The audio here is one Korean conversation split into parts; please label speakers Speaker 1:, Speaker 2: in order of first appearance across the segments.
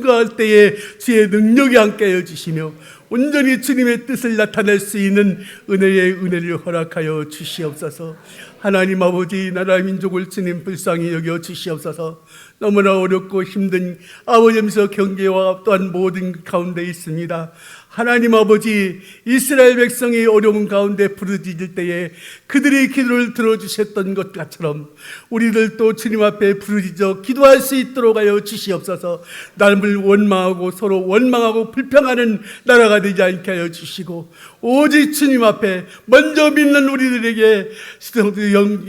Speaker 1: 기도할 때에 주의 능력이 함께하여 주시며 온전히 주님의 뜻을 나타낼 수 있는 은혜를 허락하여 주시옵소서. 하나님 아버지, 나라 민족을 주님 불쌍히 여겨 주시옵소서. 너무나 어렵고 힘든 아버지면서 경계와 또한 모든 가운데 있습니다. 하나님 아버지, 이스라엘 백성이 어려운 가운데 부르짖을 때에 그들의 기도를 들어주셨던 것처럼 우리들도 주님 앞에 부르짖어 기도할 수 있도록 하여 주시옵소서. 남을 원망하고 서로 원망하고 불평하는 나라가 되지 않게 하여 주시고, 오직 주님 앞에 먼저 믿는 우리들에게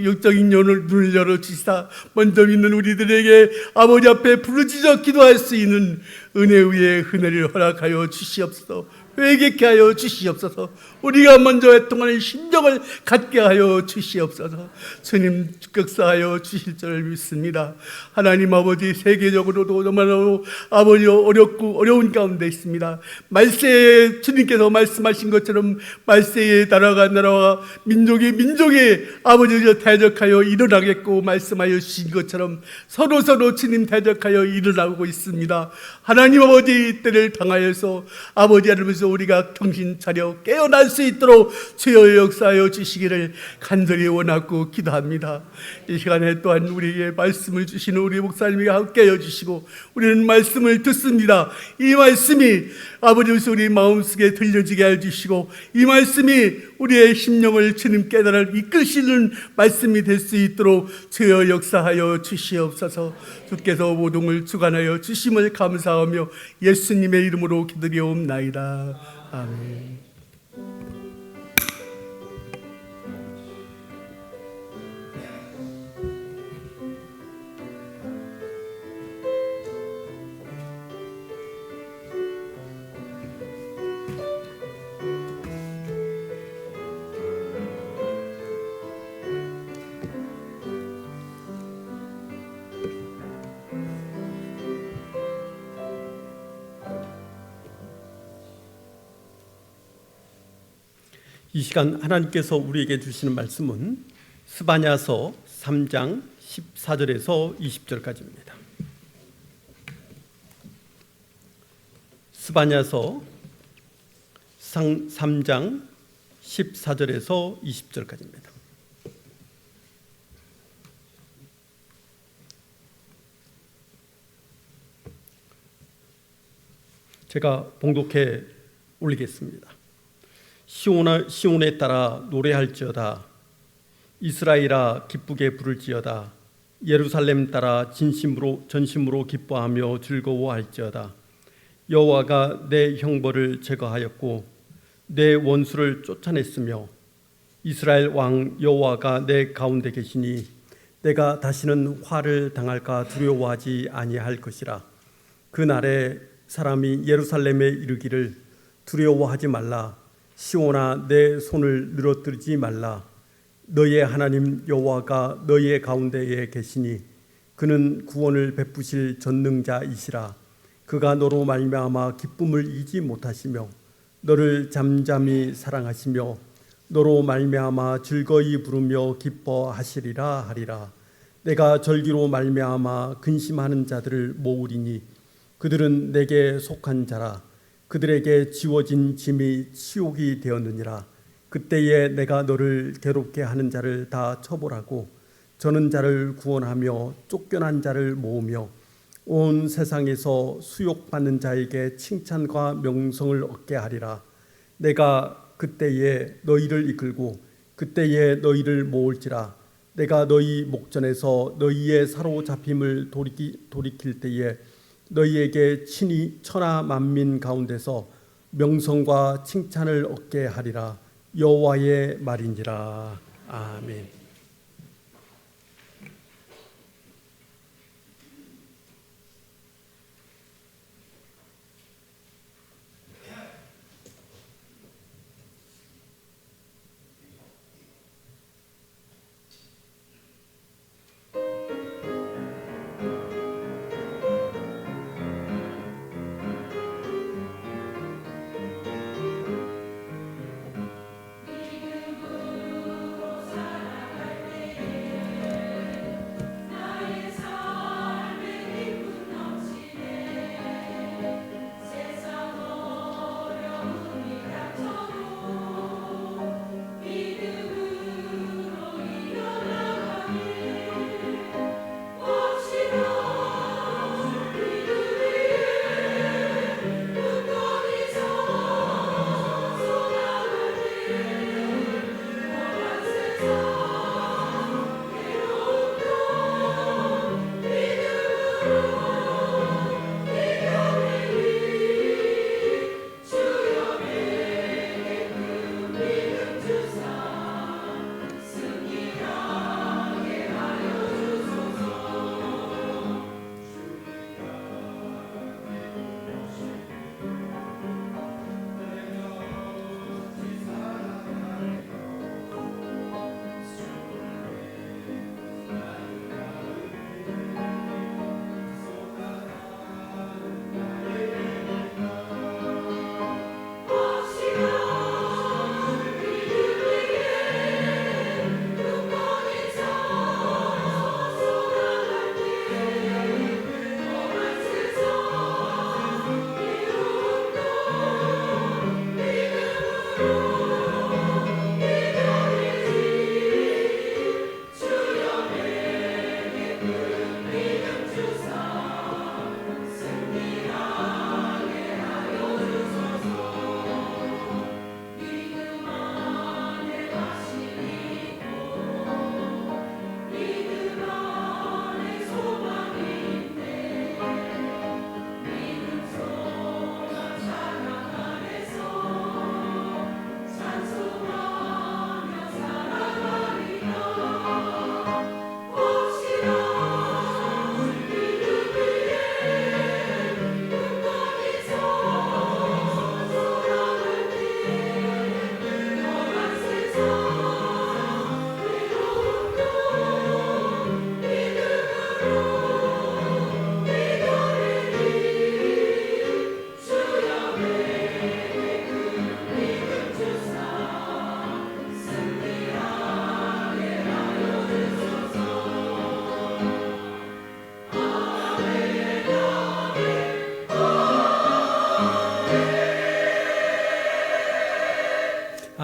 Speaker 1: 영적인 눈을 열어주시사 먼저 믿는 우리들에게 아버지 앞에 부르짖어 기도할 수 있는 은혜 위에 은혜를 허락하여 주시옵소서. 회개케 하여 주시옵소서. 우리가 먼저 애통하는 심정을 갖게 하여 주시옵소서. 주님 역사하여 주실 줄 믿습니다. 하나님 아버지, 세계적으로도 너무나 아버지 어려운 가운데 있습니다. 말세에 주님께서 말씀하신 것처럼 말세의 나라와 민족이 아버지가 대적하여 일어나겠고 말씀하여 주신 것처럼 서로 주님 대적하여 일어나고 있습니다. 하나님 아버지, 이때를 당하여서 아버지 하나님께서 우리가 정신 차려 깨어날 수 있도록 주여 역사하여 주시기를 간절히 원하고 기도합니다. 이 시간에 또한 우리에게 말씀을 주시는 우리 목사님이 함께하여 주시고 우리는 말씀을 듣습니다. 이 말씀이 아버지께서 우리 마음속에 들려지게 해주시고 이 말씀이 우리의 심령을 주님 깨달아 이끄시는 말씀이 될 수 있도록 주여 역사하여 주시옵소서. 주께서 모든 주관하여 주심을 감사하며 예수님의 이름으로 기도리옵나이다. 아멘.
Speaker 2: 이 시간 하나님께서 우리에게 주시는 말씀은 스바냐서 3장 14절에서 20절까지입니다. 스바냐서 3장 14절에서 20절까지입니다. 제가 봉독해 올리겠습니다. 시온에 따라 노래할지어다. 이스라엘아 기쁘게 부를지어다. 예루살렘 따라 전심으로 기뻐하며 즐거워할지어다. 여호와가 내 형벌을 제거하였고 내 원수를 쫓아냈으며 이스라엘 왕 여호와가 내 가운데 계시니 내가 다시는 화를 당할까 두려워하지 아니할 것이라. 그 날에 사람이 예루살렘에 이르기를 두려워하지 말라. 시온아 내 손을 늘어뜨리지 말라. 너의 하나님 여호와가 너의 가운데에 계시니 그는 구원을 베푸실 전능자이시라. 그가 너로 말미암아 기쁨을 잊지 못하시며 너를 잠잠히 사랑하시며 너로 말미암아 즐거이 부르며 기뻐하시리라 하리라. 내가 절기로 말미암아 근심하는 자들을 모으리니 그들은 내게 속한 자라. 그들에게 지워진 짐이 치욕이 되었느니라. 그때에 내가 너를 괴롭게 하는 자를 다 처벌하고 저는 자를 구원하며 쫓겨난 자를 모으며 온 세상에서 수욕받는 자에게 칭찬과 명성을 얻게 하리라. 내가 그때에 너희를 이끌고 그때에 너희를 모을지라. 내가 너희 목전에서 너희의 사로잡힘을 돌이킬 때에 너희에게 친히 천하 만민 가운데서 명성과 칭찬을 얻게 하리라. 여호와의 말이니라. 아멘.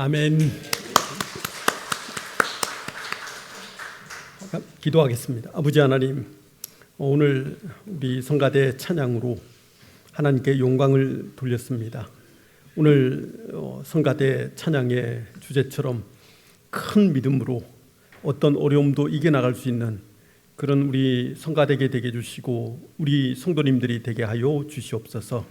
Speaker 2: 아멘. 기도하겠습니다. 아버지 하나님, 오늘 우리 성가대 찬양으로 하나님께 영광을 돌렸습니다. 오늘 성가대 찬양의 주제처럼 큰 믿음으로 어떤 어려움도 이겨나갈 수 있는 그런 우리 성가대게 되게 해주시고 우리 성도님들이 되게 하여 주시옵소서.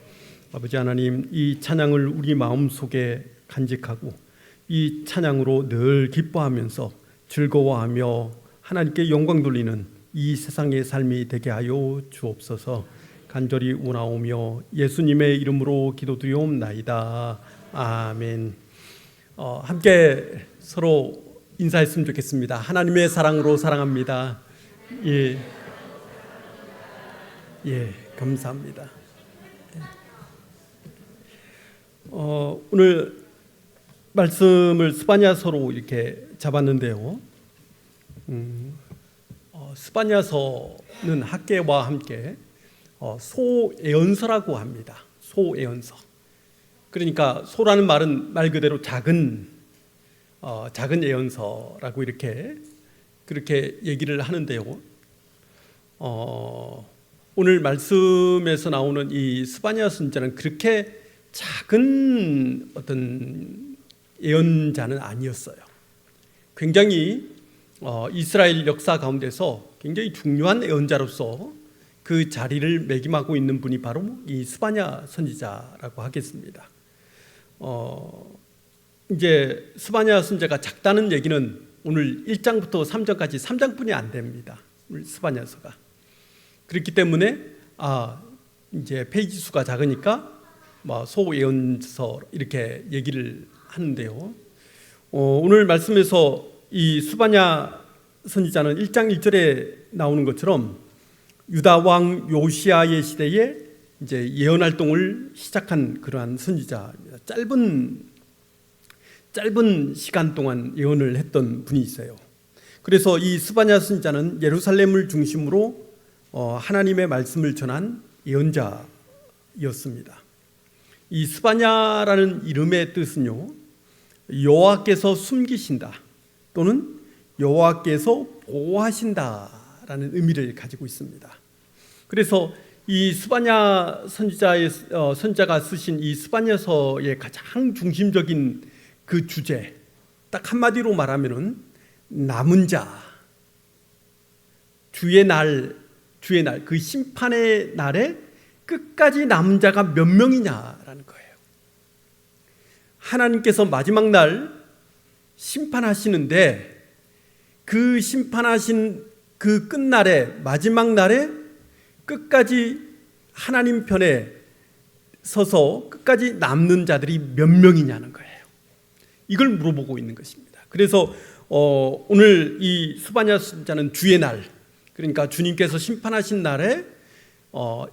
Speaker 2: 아버지 하나님, 이 찬양을 우리 마음속에 간직하고 이 찬양으로 늘 기뻐하면서 즐거워하며 하나님께 영광 돌리는 이 세상의 삶이 되게 하여 주옵소서. 간절히 원하오며 예수님의 이름으로 기도드리옵나이다. 아멘. 함께 서로 인사했으면 좋겠습니다. 하나님의 사랑으로 사랑합니다. 예, 감사합니다. 오늘 말씀을 스바냐서로 이렇게 잡았는데요. 스바냐서는 학계와 함께 소예언서라고 합니다. 소예언서. 그러니까 소라는 말은 말 그대로 작은 예언서라고 그렇게 얘기를 하는데요. 오늘 말씀에서 나오는 이 스바냐 선지자는 그렇게 작은 어떤 예언자는 아니었어요. 굉장히 이스라엘 역사 가운데서 굉장히 중요한 예언자로서 그 자리를 매김하고 있는 분이 바로 이 스바냐 선지자라고 하겠습니다. 이제 스바냐 선지자가 작다는 얘기는 오늘 1장부터 3장까지 3장뿐이 안 됩니다. 오늘 스바냐서가. 그렇기 때문에 이제 페이지 수가 작으니까 소예언서 이렇게 얘기를 하는데요. 오늘 말씀에서 이 스바냐 선지자는 1장 1절에 나오는 것처럼 유다 왕 요시아의 시대에 이제 예언 활동을 시작한 그러한 선지자입니다. 짧은 시간 동안 예언을 했던 분이 있어요. 그래서 이 스바냐 선지자는 예루살렘을 중심으로 하나님의 말씀을 전한 예언자였습니다. 이 스바냐라는 이름의 뜻은요, 여호와께서 숨기신다 또는 여호와께서 보호하신다라는 의미를 가지고 있습니다. 그래서 이 스바냐 선지자가 쓰신 이 스바냐서의 가장 중심적인 그 주제, 딱 한마디로 말하면은 남은 자, 주의 날 그 심판의 날에 끝까지 남은 자가 몇 명이냐라는 거예요. 하나님께서 마지막 날 심판하시는데 그 심판하신 그 끝날에 마지막 날에 끝까지 하나님 편에 서서 끝까지 남는 자들이 몇 명이냐는 거예요. 이걸 물어보고 있는 것입니다. 그래서 오늘 이 스바냐 선지자는 주의 날, 그러니까 주님께서 심판하신 날에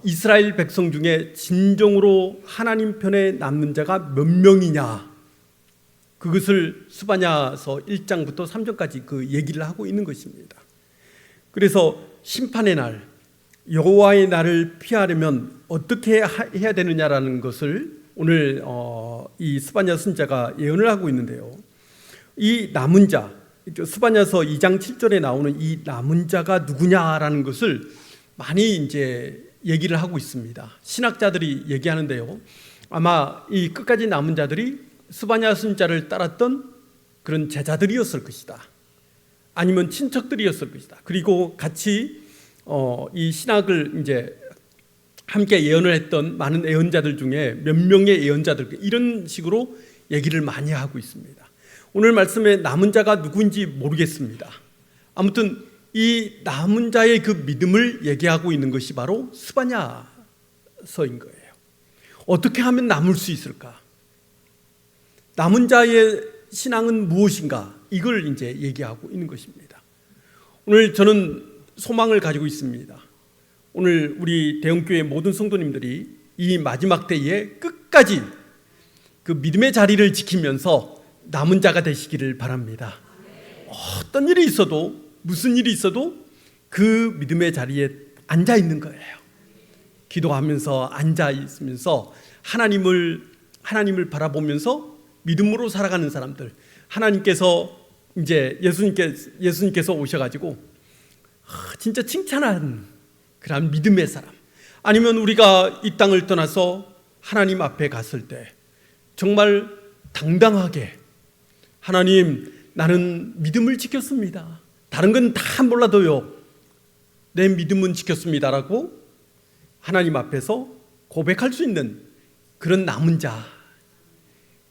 Speaker 2: 이스라엘 백성 중에 진정으로 하나님 편에 남는 자가 몇 명이냐, 그것을 스바냐서 1장부터 3장까지 그 얘기를 하고 있는 것입니다. 그래서 심판의 날, 여호와의 날을 피하려면 어떻게 해야 되느냐라는 것을 오늘 이 스바냐 선지자가 예언을 하고 있는데요. 이 남은 자, 스바냐서 2장 7절에 나오는 이 남은 자가 누구냐라는 것을 많이 이제 얘기를 하고 있습니다. 신학자들이 얘기하는데요. 아마 이 끝까지 남은 자들이 스바냐 선지자를 따랐던 그런 제자들이었을 것이다. 아니면 친척들이었을 것이다. 그리고 같이 이 신학을 이제 함께 예언을 했던 많은 예언자들 중에 몇 명의 예언자들, 이런 식으로 얘기를 많이 하고 있습니다. 오늘 말씀에 남은 자가 누구인지 모르겠습니다. 아무튼 이 남은 자의 그 믿음을 얘기하고 있는 것이 바로 스바냐서인 거예요. 어떻게 하면 남을 수 있을까? 남은 자의 신앙은 무엇인가? 이걸 이제 얘기하고 있는 것입니다. 오늘 저는 소망을 가지고 있습니다. 오늘 우리 대형교회 모든 성도님들이 이 마지막 때에 끝까지 그 믿음의 자리를 지키면서 남은 자가 되시기를 바랍니다. 어떤 일이 있어도, 무슨 일이 있어도 그 믿음의 자리에 앉아 있는 거예요. 기도하면서 앉아 있으면서 하나님을 바라보면서 믿음으로 살아가는 사람들, 하나님께서 이제 예수님께서 오셔가지고 진짜 칭찬한 그런 믿음의 사람, 아니면 우리가 이 땅을 떠나서 하나님 앞에 갔을 때 정말 당당하게 하나님, 나는 믿음을 지켰습니다. 다른 건 다 몰라도요, 내 믿음은 지켰습니다라고 하나님 앞에서 고백할 수 있는 그런 남은 자,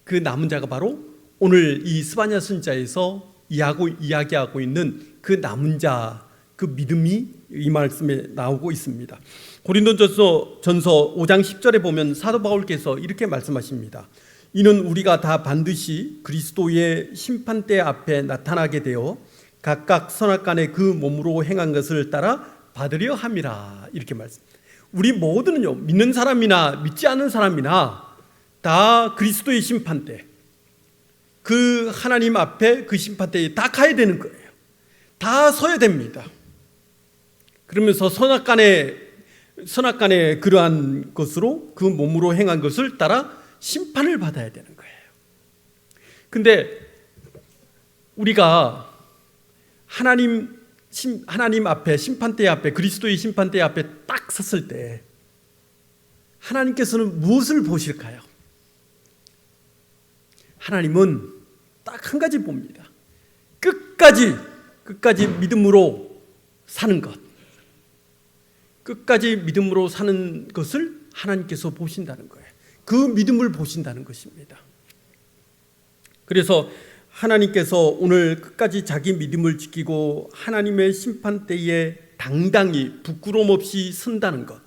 Speaker 2: 그 남은 자가 바로 오늘 이 스바냐 선지자에서 이야기하고 있는 그 남은 자, 그 믿음이 이 말씀에 나오고 있습니다. 고린도전서 5장 10절에 보면 사도 바울께서 이렇게 말씀하십니다. 이는 우리가 다 반드시 그리스도의 심판대 앞에 나타나게 되어 각각 선악간에 그 몸으로 행한 것을 따라 받으려 함이라. 이렇게 말씀. 우리 모두는요, 믿는 사람이나 믿지 않는 사람이나 다 그리스도의 심판대, 그 하나님 앞에 그 심판대에 다 가야 되는 거예요. 다 서야 됩니다. 그러면서 선악간에 그러한 것으로 그 몸으로 행한 것을 따라 심판을 받아야 되는 거예요. 근데 우리가 하나님 앞에, 심판대 앞에, 그리스도의 심판대 앞에 딱 섰을 때 하나님께서는 무엇을 보실까요? 하나님은 딱 한 가지 봅니다. 끝까지 믿음으로 사는 것, 끝까지 믿음으로 사는 것을 하나님께서 보신다는 거예요. 그 믿음을 보신다는 것입니다. 그래서 하나님께서 오늘 끝까지 자기 믿음을 지키고 하나님의 심판대에 당당히 부끄러움 없이 선다는 것,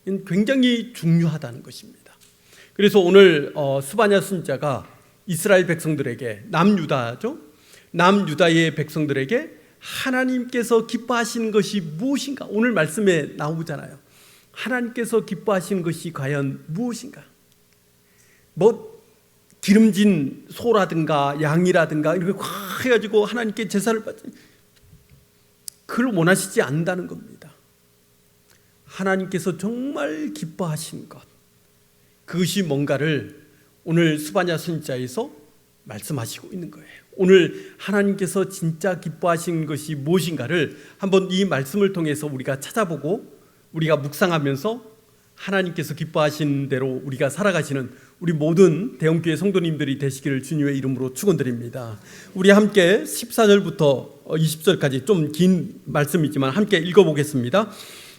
Speaker 2: 이건 굉장히 중요하다는 것입니다. 그래서 오늘 스바냐 선지자가 이스라엘 백성들에게, 남유다의 백성들에게 하나님께서 기뻐하시는 것이 무엇인가, 오늘 말씀에 나오잖아요. 하나님께서 기뻐하시는 것이 과연 무엇인가? 기름진 소라든가 양이라든가 이렇게 확 해가지고 하나님께 제사를 받지, 그걸 원하시지 않는다는 겁니다. 하나님께서 정말 기뻐하시는 것, 그것이 뭔가를 오늘 스바냐 선지자에서 말씀하시고 있는 거예요. 오늘 하나님께서 진짜 기뻐하시는 것이 무엇인가를 한번 이 말씀을 통해서 우리가 찾아보고 우리가 묵상하면서 하나님께서 기뻐하시는 대로 우리가 살아가시는 우리 모든 대형교회 성도님들이 되시기를 주님의 이름으로 축원드립니다. 우리 함께 14절부터 20절까지 좀 긴 말씀이지만 함께 읽어보겠습니다.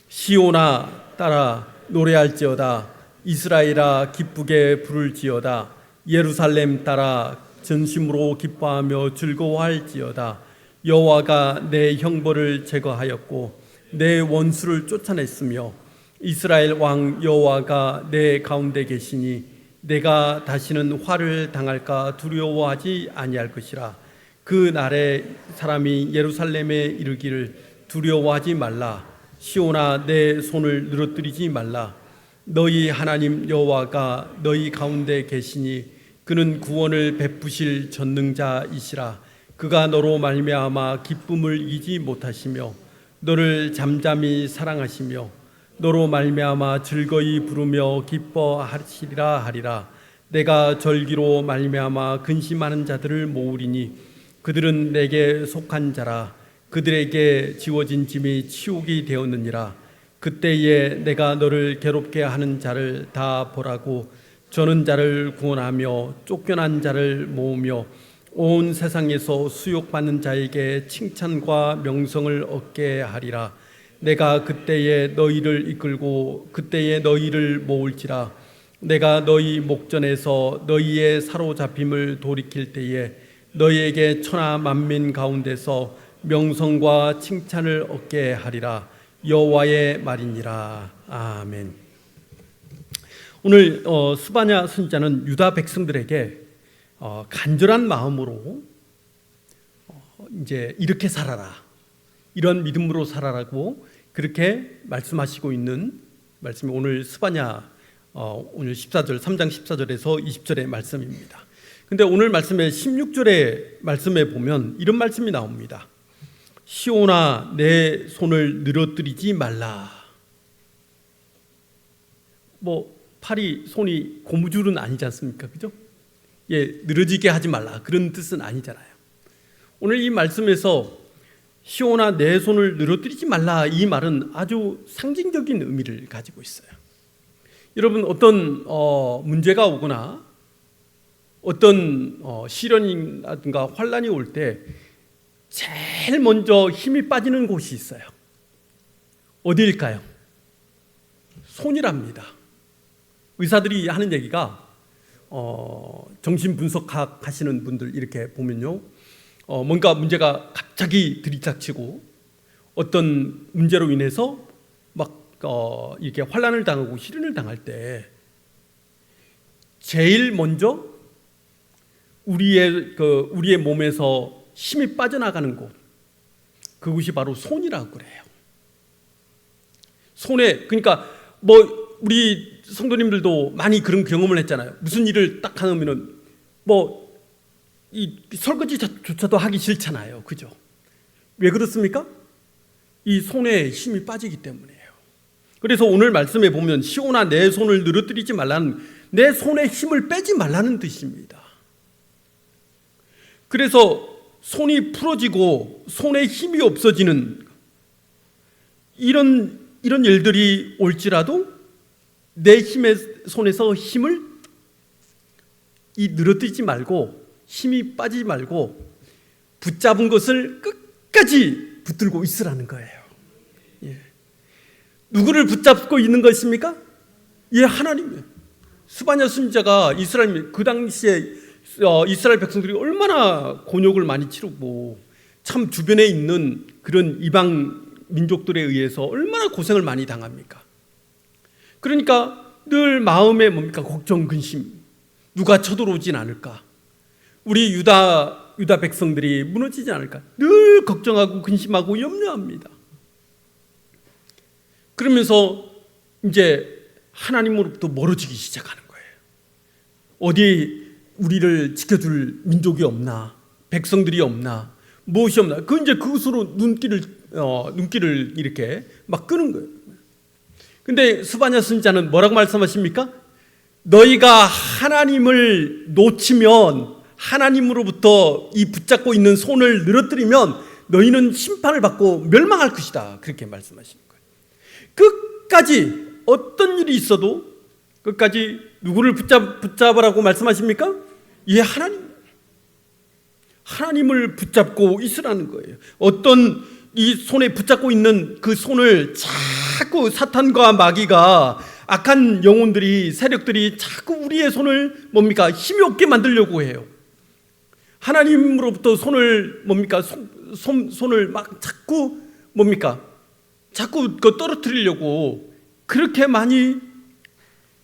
Speaker 2: 시온아 따라 노래할지어다, 이스라엘아 기쁘게 부를지어다, 예루살렘 따라 전심으로 기뻐하며 즐거워할지어다. 여호와가 내 형벌을 제거하였고 내 원수를 쫓아냈으며 이스라엘 왕 여호와가 내 가운데 계시니 내가 다시는 화를 당할까 두려워하지 아니할 것이라. 그 날에 사람이 예루살렘에 이르기를 두려워하지 말라. 시온아 내 손을 늘어뜨리지 말라. 너희 하나님 여호와가 너희 가운데 계시니 그는 구원을 베푸실 전능자이시라. 그가 너로 말미암아 기쁨을 이기지 못하시며 너를 잠잠히 사랑하시며 너로 말미암아 즐거이 부르며 기뻐하시리라 하리라. 내가 절기로 말미암아 근심하는 자들을 모으리니 그들은 내게 속한 자라. 그들에게 지워진 짐이 치욕이 되었느니라. 그때에 내가 너를 괴롭게 하는 자를 다 보라고 저는 자를 구원하며 쫓겨난 자를 모으며 온 세상에서 수욕받는 자에게 칭찬과 명성을 얻게 하리라. 내가 그때에 너희를 이끌고 그때에 너희를 모을지라. 내가 너희 목전에서 너희의 사로잡힘을 돌이킬 때에 너희에게 천하 만민 가운데서 명성과 칭찬을 얻게 하리라. 여호와의 말이니라. 아멘. 오늘 스바냐 선지자는 유다 백성들에게 간절한 마음으로 이제 이렇게 살아라, 이런 믿음으로 살아라고 그렇게 말씀하시고 있는 말씀이 오늘 스바냐 오늘 3장 14절에서 20절의 말씀입니다. 근데 오늘 말씀의 16절의 말씀에 보면 이런 말씀이 나옵니다. 시온아 내 손을 늘어뜨리지 말라. 팔이 손이 고무줄은 아니지 않습니까? 그죠? 늘어지게 하지 말라, 그런 뜻은 아니잖아요. 오늘 이 말씀에서 시온아 내 손을 늘어뜨리지 말라, 이 말은 아주 상징적인 의미를 가지고 있어요. 여러분, 어떤 문제가 오거나 어떤 시련이라든가 환란이 올 때 제일 먼저 힘이 빠지는 곳이 있어요. 어디일까요? 손이랍니다. 의사들이 하는 얘기가 정신분석학 하시는 분들 이렇게 보면요, 뭔가 문제가 갑자기 들이닥치고 어떤 문제로 인해서 막 이렇게 환란을 당하고 시련을 당할 때 제일 먼저 우리의 몸에서 힘이 빠져나가는 곳, 그곳이 바로 손이라고 그래요. 손에, 그러니까 뭐 우리 성도님들도 많이 그런 경험을 했잖아요. 무슨 일을 딱 하면은 뭐 이 설거지조차도 하기 싫잖아요, 그죠? 왜 그렇습니까? 이 손에 힘이 빠지기 때문이에요. 그래서 오늘 말씀에 보면 시온아 내 손을 늘어뜨리지 말라는, 내 손에 힘을 빼지 말라는 뜻입니다. 그래서 손이 풀어지고 손에 힘이 없어지는 이런 일들이 올지라도 내 손에서 힘을 늘어뜨리지 말고, 힘이 빠지지 말고 붙잡은 것을 끝까지 붙들고 있으라는 거예요. 예. 누구를 붙잡고 있는 것입니까? 하나님이에요. 스바냐 선지자가 이스라엘, 그 당시에 이스라엘 백성들이 얼마나 곤욕을 많이 치르고 참 주변에 있는 그런 이방 민족들에 의해서 얼마나 고생을 많이 당합니까? 그러니까 늘 마음에 뭡니까? 걱정, 근심. 누가 쳐들어오진 않을까? 우리 유다 백성들이 무너지지 않을까? 늘 걱정하고 근심하고 염려합니다. 그러면서 이제 하나님으로부터 멀어지기 시작하는 거예요. 어디 우리를 지켜줄 민족이 없나? 백성들이 없나? 무엇이 없나? 이제 그것으로 눈길을 이렇게 막 끄는 거예요. 근데 스바냐 선지자는 뭐라고 말씀하십니까? 너희가 하나님을 놓치면, 하나님으로부터 이 붙잡고 있는 손을 늘어뜨리면 너희는 심판을 받고 멸망할 것이다, 그렇게 말씀하시는 거예요. 끝까지 어떤 일이 있어도 끝까지 누구를 붙잡으라고 말씀하십니까? 하나님을 붙잡고 있으라는 거예요. 어떤 이 손에 붙잡고 있는 그 손을 자꾸 사탄과 마귀가, 악한 영혼들이, 세력들이 자꾸 우리의 손을 힘이 없게 만들려고 해요. 하나님으로부터 손을 손을 막 자꾸 떨어뜨리려고 그렇게 많이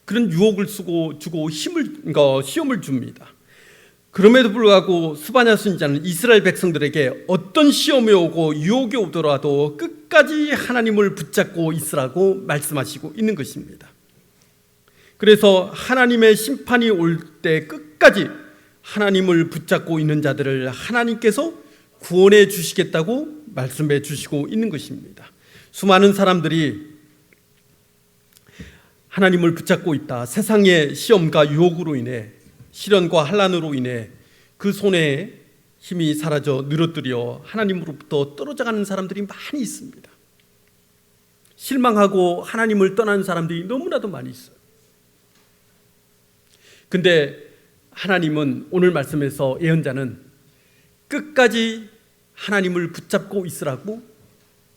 Speaker 2: 그런 유혹을 주고 시험을 줍니다. 그럼에도 불구하고 스바냐 선지자는 이스라엘 백성들에게 어떤 시험이 오고 유혹이 오더라도 끝까지 하나님을 붙잡고 있으라고 말씀하시고 있는 것입니다. 그래서 하나님의 심판이 올 때 끝까지 하나님을 붙잡고 있는 자들을 하나님께서 구원해 주시겠다고 말씀해 주시고 있는 것입니다. 수많은 사람들이 하나님을 붙잡고 있다. 세상의 시험과 유혹으로 인해, 시련과 환난으로 인해 그 손에 힘이 사라져 늘어뜨려 하나님으로부터 떨어져가는 사람들이 많이 있습니다. 실망하고 하나님을 떠나는 사람들이 너무나도 많이 있어요. 근데 하나님은, 오늘 말씀에서 예언자는 끝까지 하나님을 붙잡고 있으라고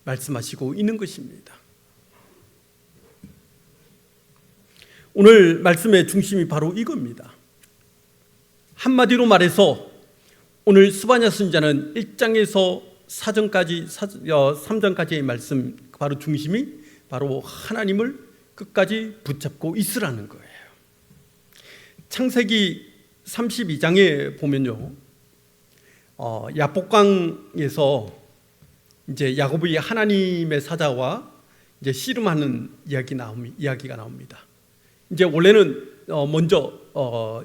Speaker 2: 말씀하시고 있는 것입니다. 오늘 말씀의 중심이 바로 이겁니다. 한마디로 말해서 오늘 스바냐 선지자는 1장에서 3장까지의 말씀, 바로 중심이 바로 하나님을 끝까지 붙잡고 있으라는 거예요. 창세기 32장에 보면요, 야복강에서 이제 야곱이 하나님의 사자와 이제 씨름하는 이야기가 나옵니다. 이제 원래는 먼저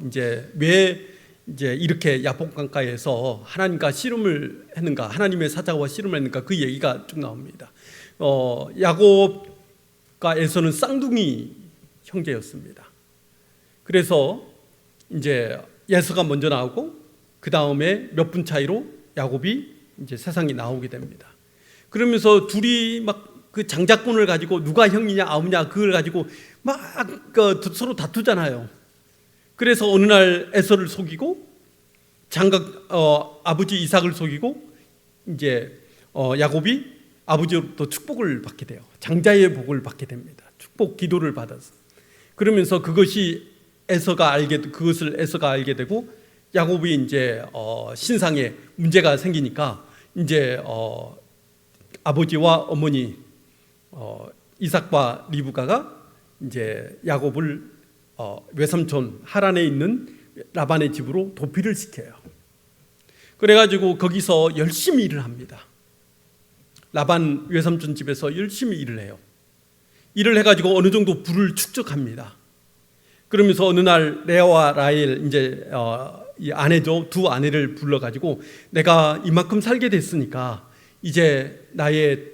Speaker 2: 이제 왜 이제 이렇게 야복강가에서 하나님과 씨름을 했는가, 하나님의 사자와 씨름을 했는가, 그 얘기가 쭉 나옵니다. 야곱과 에서는 쌍둥이 형제였습니다. 그래서 이제 에서가 먼저 나오고 그 다음에 몇 분 차이로 야곱이 이제 세상에 나오게 됩니다. 그러면서 둘이 막 그 장자권을 가지고 누가 형이냐 아우냐 그걸 가지고 막 서로 다투잖아요. 그래서 어느 날 에서를 속이고 아버지 이삭을 속이고 이제 야곱이 아버지로부터 축복을 받게 돼요. 장자의 복을 받게 됩니다. 축복 기도를 받아서. 그러면서 그것을 에서가 알게 되고 야곱이 이제 신상에 문제가 생기니까 이제 아버지와 어머니 이삭과 리브가가 이제 야곱을 외삼촌 하란에 있는 라반의 집으로 도피를 시켜요. 그래가지고 거기서 열심히 일을 합니다. 라반 외삼촌 집에서 열심히 일을 해요. 일을 해가지고 어느 정도 부를 축적합니다. 그러면서 어느 날 레아와 라헬 이제 이 아내죠. 두 아내를 불러가지고 내가 이만큼 살게 됐으니까 이제 나의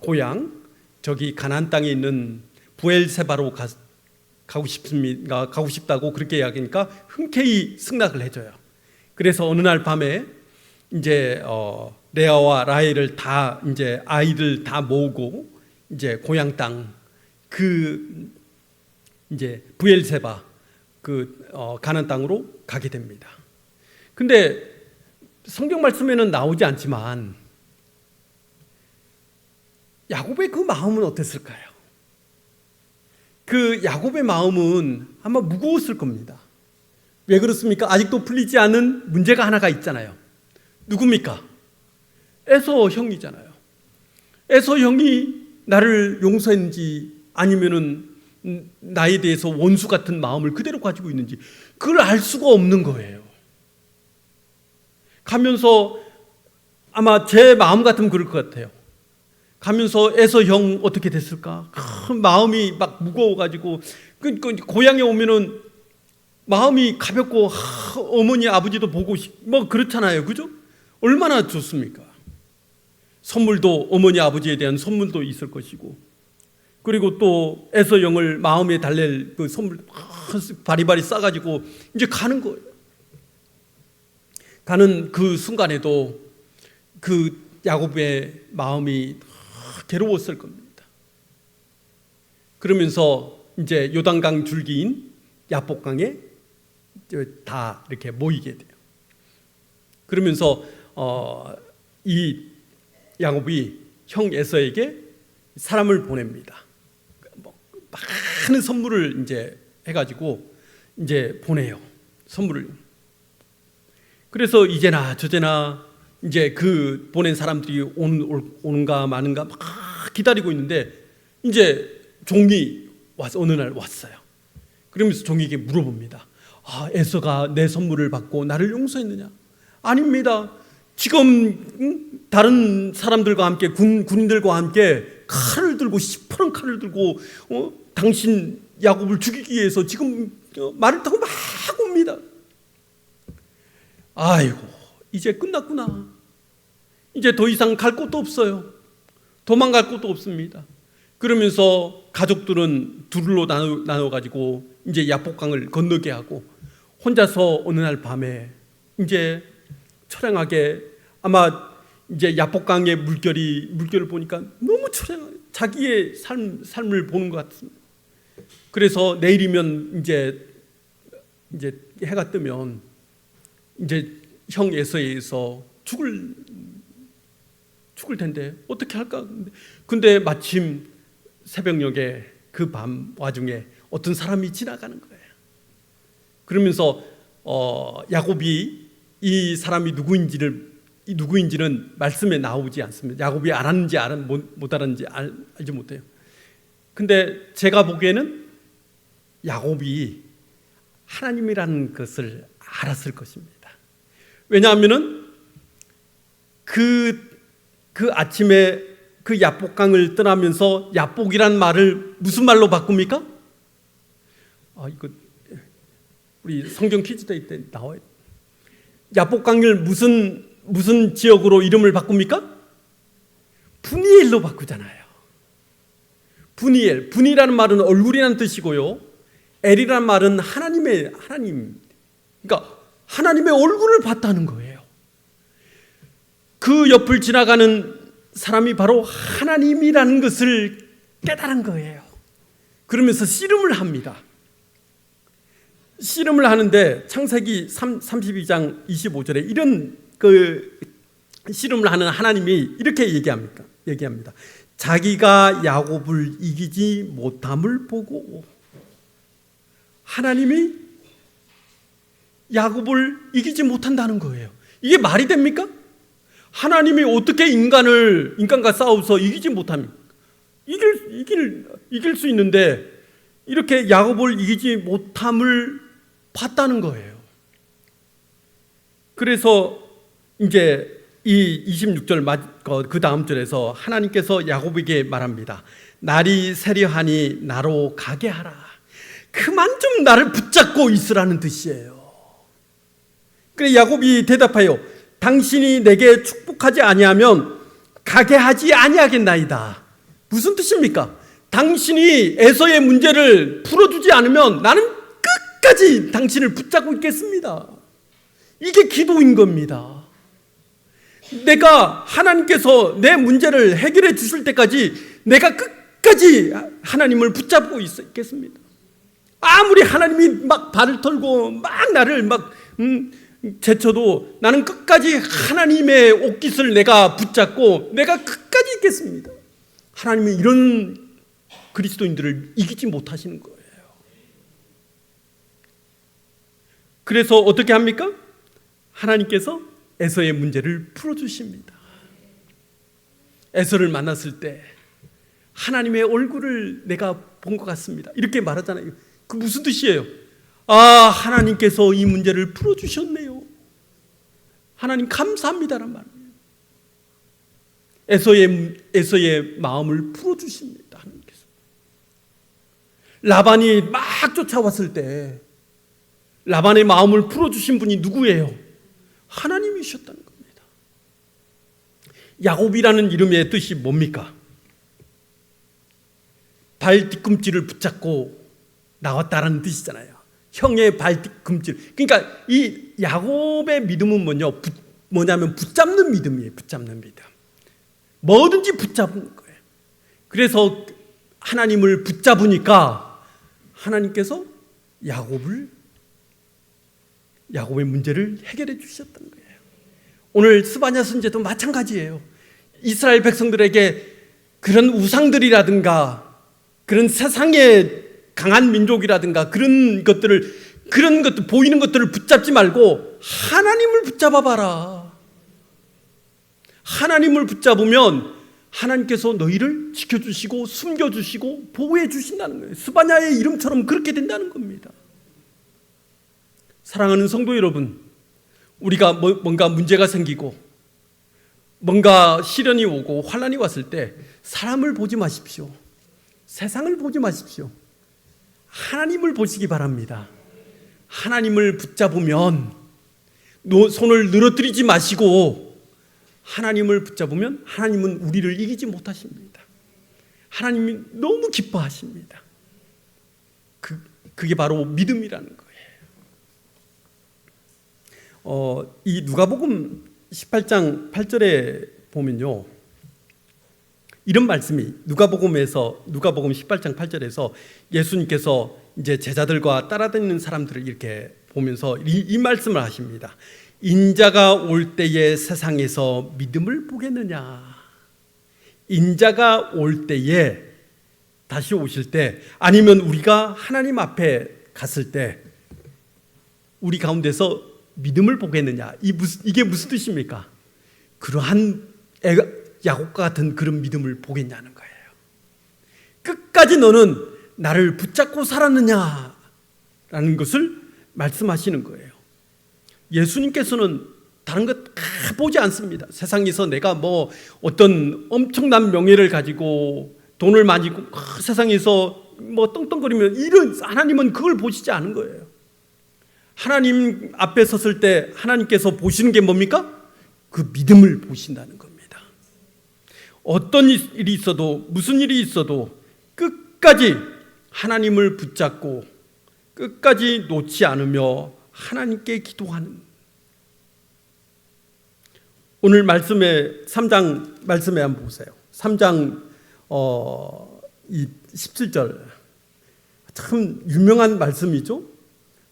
Speaker 2: 고향 저기 가나안 땅에 있는 부엘세바로 가고 싶다고 그렇게 이야기하니까 흔쾌히 승낙을 해줘요. 그래서 어느 날 밤에 이제 레아와 라헬을 다 이제 아이들 다 모으고 이제 고향 땅 그 이제 부엘세바 그 가나안 땅으로 가게 됩니다. 근데 성경 말씀에는 나오지 않지만 야곱의 그 마음은 어땠을까요? 그 야곱의 마음은 아마 무거웠을 겁니다. 왜 그렇습니까? 아직도 풀리지 않은 문제가 하나가 있잖아요. 누굽니까? 에서 형이잖아요. 에서 형이 나를 용서했는지 아니면은 나에 대해서 원수 같은 마음을 그대로 가지고 있는지 그걸 알 수가 없는 거예요. 가면서 아마 제 마음 같으면 그럴 것 같아요. 가면서 에서 형 어떻게 됐을까? 마음이 막 무거워가지고 고향에 오면은 마음이 가볍고 어머니 아버지도 보고 뭐 그렇잖아요, 그죠? 얼마나 좋습니까? 선물도 어머니 아버지에 대한 선물도 있을 것이고 그리고 또 에서 형을 마음에 달랠 그 선물 바리바리 싸가지고 이제 가는 거예요. 가는 그 순간에도 그 야곱의 마음이 괴로웠을 겁니다. 그러면서 이제 요단강 줄기인 야복강에 다 이렇게 모이게 돼요. 그러면서 이 야곱이 형 에서에게 사람을 보냅니다. 많은 선물을 이제 해가지고 이제 보내요. 선물을. 그래서 이제나 저제나 이제 그 보낸 사람들이 오는가 마는가 막 기다리고 있는데 이제 종이 와서 어느 날 왔어요. 그러면서 종에게 물어봅니다. 에서가 내 선물을 받고 나를 용서했느냐? 아닙니다. 지금 다른 사람들과 함께 군인들과 함께 칼을 들고 시퍼런 칼을 들고 당신 야곱을 죽이기 위해서 지금 말을 타고 막 옵니다. 아이고 이제 끝났구나. 이제 더 이상 갈 곳도 없어요. 도망갈 곳도 없습니다. 그러면서 가족들은 둘로 나눠가지고 이제 야복강을 건너게 하고 혼자서 어느 날 밤에 이제 처량하게 아마 이제 야복강의 물결을 보니까 너무 처량하게 자기의 삶을 보는 것 같습니다. 그래서 내일이면 이제 해가 뜨면 이제 형 에서에 의해서 죽을 텐데 어떻게 할까? 근데 마침 새벽녘에 그 밤 와중에 어떤 사람이 지나가는 거예요. 그러면서 야곱이 이 사람이 누구인지는 말씀에 나오지 않습니다. 야곱이 알았는지 못 알았는지 알지 못해요. 근데 제가 보기에는 야곱이 하나님이라는 것을 알았을 것입니다. 왜냐하면은 그 아침에 그 야복강을 떠나면서 야복이란 말을 무슨 말로 바꿉니까? 이거 우리 성경 퀴즈데이 때 나와요. 야복강을 무슨 지역으로 이름을 바꿉니까? 분이엘로 바꾸잖아요. 분이라는 말은 얼굴이라는 뜻이고요. 엘이라는 말은 하나님. 그러니까 하나님의 얼굴을 봤다는 거예요. 그 옆을 지나가는 사람이 바로 하나님이라는 것을 깨달은 거예요. 그러면서 씨름을 합니다. 씨름을 하는데 창세기 32장 25절에 이런 씨름을 하는 하나님이 이렇게 얘기합니다. 자기가 야곱을 이기지 못함을 보고, 하나님이 야곱을 이기지 못한다는 거예요. 이게 말이 됩니까? 하나님이 어떻게 인간과 싸워서 이기지 못합니까? 이길 수 있는데 이렇게 야곱을 이기지 못함을 봤다는 거예요. 그래서 이제 이 26절 그 다음 절에서 하나님께서 야곱에게 말합니다. 날이 새려하니 나로 가게 하라. 그만 좀 나를 붙잡고 있으라는 뜻이에요. 그래 야곱이 대답하여 당신이 내게 축복하지 아니하면 가게 하지 아니하겠나이다. 무슨 뜻입니까? 당신이 에서의 문제를 풀어주지 않으면 나는 끝까지 당신을 붙잡고 있겠습니다. 이게 기도인 겁니다. 내가 하나님께서 내 문제를 해결해 주실 때까지 내가 끝까지 하나님을 붙잡고 있겠습니다. 아무리 하나님이 막 발을 털고 막 나를 막 제쳐도 나는 끝까지 하나님의 옷깃을 내가 붙잡고 내가 끝까지 있겠습니다. 하나님은 이런 그리스도인들을 이기지 못하시는 거예요. 그래서 어떻게 합니까? 하나님께서 에서의 문제를 풀어주십니다. 에서를 만났을 때 하나님의 얼굴을 내가 본 것 같습니다. 이렇게 말하잖아요. 그 무슨 뜻이에요? 하나님께서 이 문제를 풀어주셨네요. 하나님 감사합니다란 말이에요. 에서의 마음을 풀어주십니다. 하나님께서. 라반이 막 쫓아왔을 때 라반의 마음을 풀어주신 분이 누구예요? 하나님이셨다는 겁니다. 야곱이라는 이름의 뜻이 뭡니까? 발 뒤꿈치를 붙잡고 나왔다라는 뜻이잖아요. 형의 발 뒤꿈치. 그러니까 이 야곱의 믿음은 뭐냐면 붙잡는 믿음이에요. 붙잡는 믿음. 뭐든지 붙잡는 거예요. 그래서 하나님을 붙잡으니까 하나님께서 야곱의 문제를 해결해 주셨던 거예요. 오늘 스바냐 선지자도 마찬가지예요. 이스라엘 백성들에게 그런 우상들이라든가 그런 세상의 강한 민족이라든가 그런 것들 보이는 것들을 붙잡지 말고 하나님을 붙잡아 봐라. 하나님을 붙잡으면 하나님께서 너희를 지켜주시고 숨겨주시고 보호해 주신다는 거예요. 스바냐의 이름처럼 그렇게 된다는 겁니다. 사랑하는 성도 여러분, 우리가 뭔가 문제가 생기고 뭔가 시련이 오고 환난이 왔을 때 사람을 보지 마십시오. 세상을 보지 마십시오. 하나님을 보시기 바랍니다. 하나님을 붙잡으면 손을 늘어뜨리지 마시고 하나님을 붙잡으면 하나님은 우리를 이기지 못하십니다. 하나님이 너무 기뻐하십니다. 그게 바로 믿음이라는 거예요. 이 누가복음 18장 8절에 보면요, 이런 말씀이 누가복음 18장 8절에서 예수님께서 이제 제자들과 따라다니는 사람들을 이렇게 보면서 이 말씀을 하십니다. 인자가 올 때에 세상에서 믿음을 보겠느냐. 인자가 올 때에, 다시 오실 때, 아니면 우리가 하나님 앞에 갔을 때 우리 가운데서 믿음을 보겠느냐. 이게 무슨 뜻입니까? 그러한 야곱과 같은 그런 믿음을 보겠냐는 거예요. 끝까지 너는 나를 붙잡고 살았느냐라는 것을 말씀하시는 거예요. 예수님께서는 다른 것 다 보지 않습니다. 세상에서 내가 뭐 어떤 엄청난 명예를 가지고 돈을 많이 세상에서 뭐 떵떵거리면 이런, 하나님은 그걸 보시지 않은 거예요. 하나님 앞에 섰을 때 하나님께서 보시는 게 뭡니까? 그 믿음을 보신다는 겁니다. 어떤 일이 있어도, 무슨 일이 있어도 끝까지 하나님을 붙잡고 끝까지 놓지 않으며 하나님께 기도하는, 오늘 말씀에 3장 말씀에 한번 보세요. 3장 이 17절 참 유명한 말씀이죠.